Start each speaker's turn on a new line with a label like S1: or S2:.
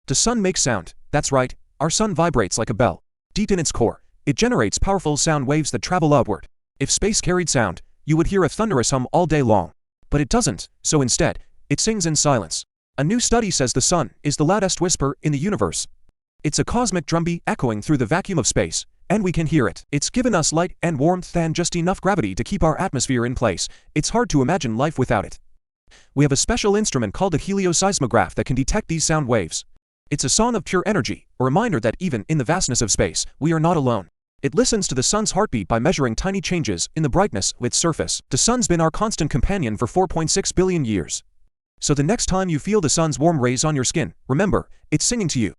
S1: The sun makes sound. That's right, our sun vibrates like a bell. Deep in its core, it generates powerful sound waves that travel upward. If space carried sound, you would hear a thunderous hum all day long. But it doesn't, so instead, it sings in silence. A new study says the sun is the loudest whisper in the universe. It's a cosmic drumbeat echoing through the vacuum of space, and we can hear it. It's given us light and warmth and just enough gravity to keep our atmosphere in place. It's hard to imagine life without it. We have a special instrument called a helioseismograph that can detect these sound waves. It's a song of pure energy, a reminder that even in the vastness of space, we are not alone. It listens to the sun's heartbeat by measuring tiny changes in the brightness of its surface. The sun's been our constant companion for 4.6 billion years. So the next time you feel the sun's warm rays on your skin, remember, it's singing to you.